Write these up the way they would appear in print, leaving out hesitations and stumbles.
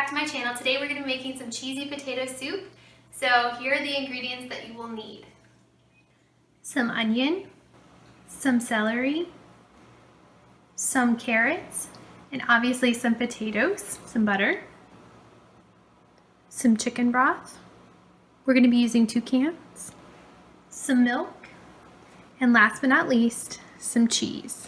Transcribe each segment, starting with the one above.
back to my channel. Today we're going to be making some cheesy potato soup. So here are the ingredients that you will need. Some onion, some celery, some carrots, and obviously some potatoes, some butter, some chicken broth. We're going to be using 2 cans, some milk, and last but not least, some cheese.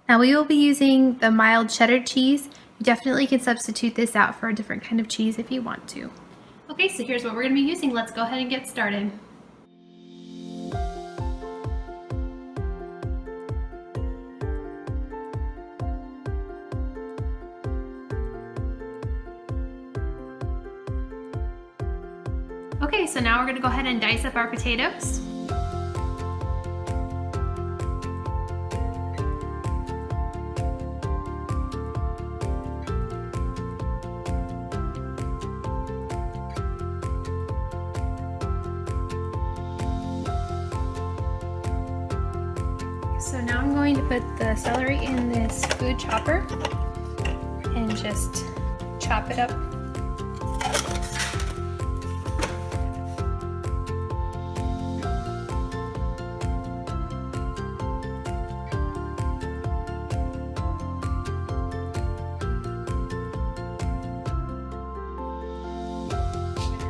Now we will be using the mild cheddar cheese. You definitely can substitute this out for a different kind of cheese if you want to. Okay, so here's what we're going to be using. Let's go ahead and get started. Okay, so now we're going to go ahead and dice up our potatoes. So now I'm going to put the celery in this food chopper and just chop it up.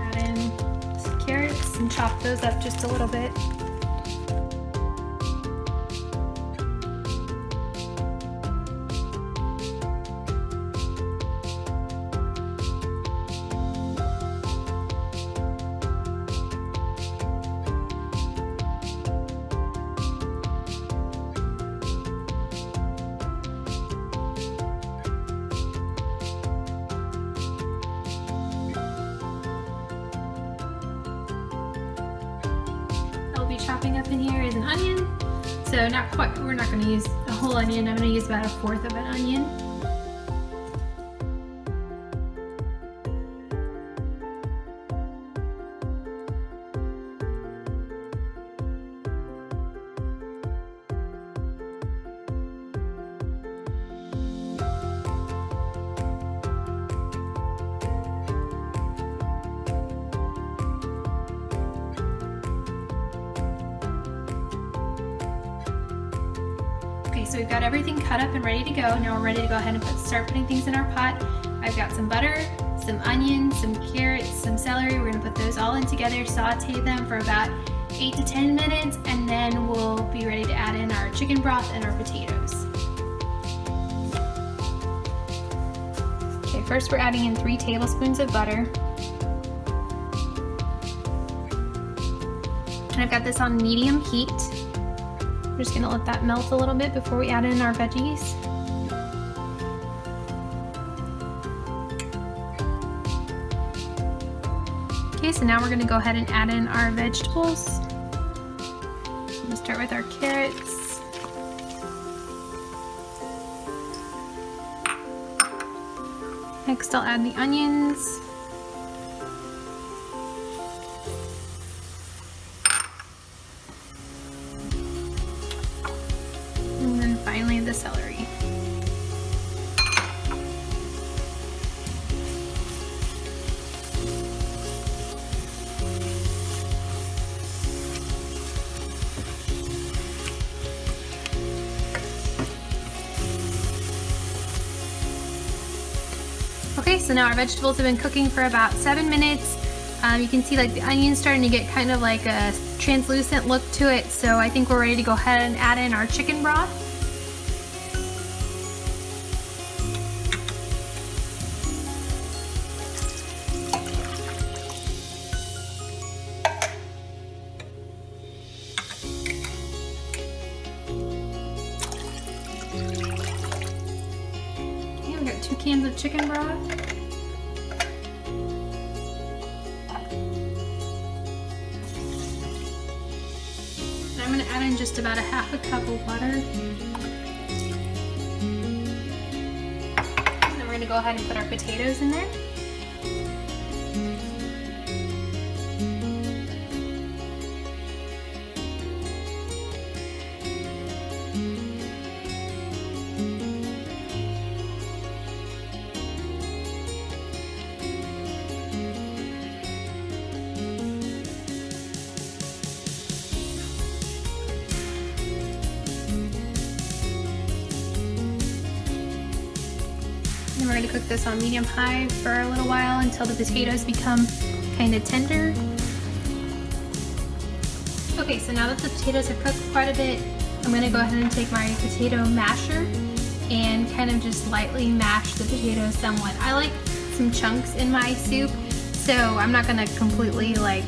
Add in some carrots and chop those up just a little bit. Chopping up in here is an onion. So we're not going to use a whole onion. I'm going to use about 1/4 of an onion. Okay, so we've got everything cut up and ready to go. Now we're ready to go ahead and start putting things in our pot. I've got some butter, some onions, some carrots, some celery. We're gonna put those all in together, saute them for about 8 to 10 minutes, and then we'll be ready to add in our chicken broth and our potatoes. Okay, first we're adding in 3 tablespoons of butter. And I've got this on medium heat. We're just gonna let that melt a little bit before we add in our veggies. Okay, so now we're gonna go ahead and add in our vegetables. We'll start with our carrots. Next, I'll add the onions. And then finally the celery. Okay, so now our vegetables have been cooking for about 7 minutes. You can see like the onions starting to get kind of like a translucent look to it, so I think we're ready to go ahead and add in our chicken broth. Okay, we've got 2 cans of chicken broth. I'm going to add in just about 1/2 cup of water. And then we're going to go ahead and put our potatoes in there. to cook this on medium high for a little while until the potatoes become kind of tender. Okay, so now that the potatoes have cooked quite a bit, I'm going to go ahead and take my potato masher and kind of just lightly mash the potatoes somewhat. I like some chunks in my soup, so I'm not going to completely like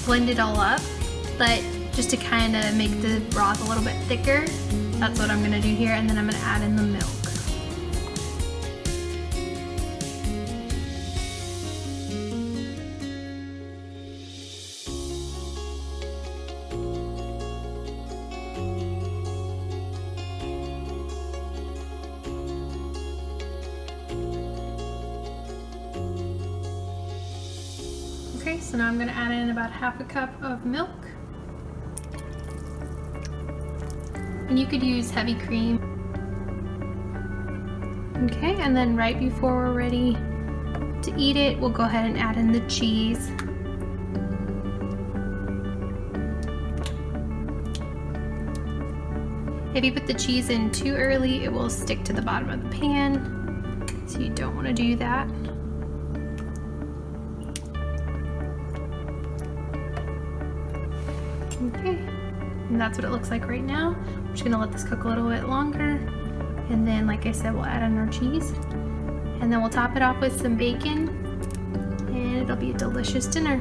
blend it all up, but just to kind of make the broth a little bit thicker, that's what I'm going to do here, and then I'm going to add in the milk. Okay, so now I'm going to add in about half a cup of milk. And you could use heavy cream. Okay, and then right before we're ready to eat it, we'll go ahead and add in the cheese. If you put the cheese in too early, it will stick to the bottom of the pan, so you don't want to do that. Okay, and that's what it looks like right now. I'm just gonna let this cook a little bit longer, and then like I said, we'll add in our cheese, and then we'll top it off with some bacon, and it'll be a delicious dinner.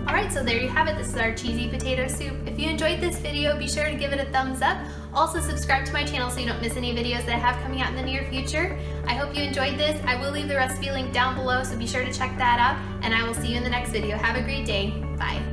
Alright, so there you have it. This is our cheesy potato soup. If you enjoyed this video, be sure to give it a thumbs up. Also subscribe to my channel so you don't miss any videos that I have coming out in the near future. I hope you enjoyed this. I will leave the recipe link down below, so be sure to check that out, and I will see you in the next video. Have a great day. Bye.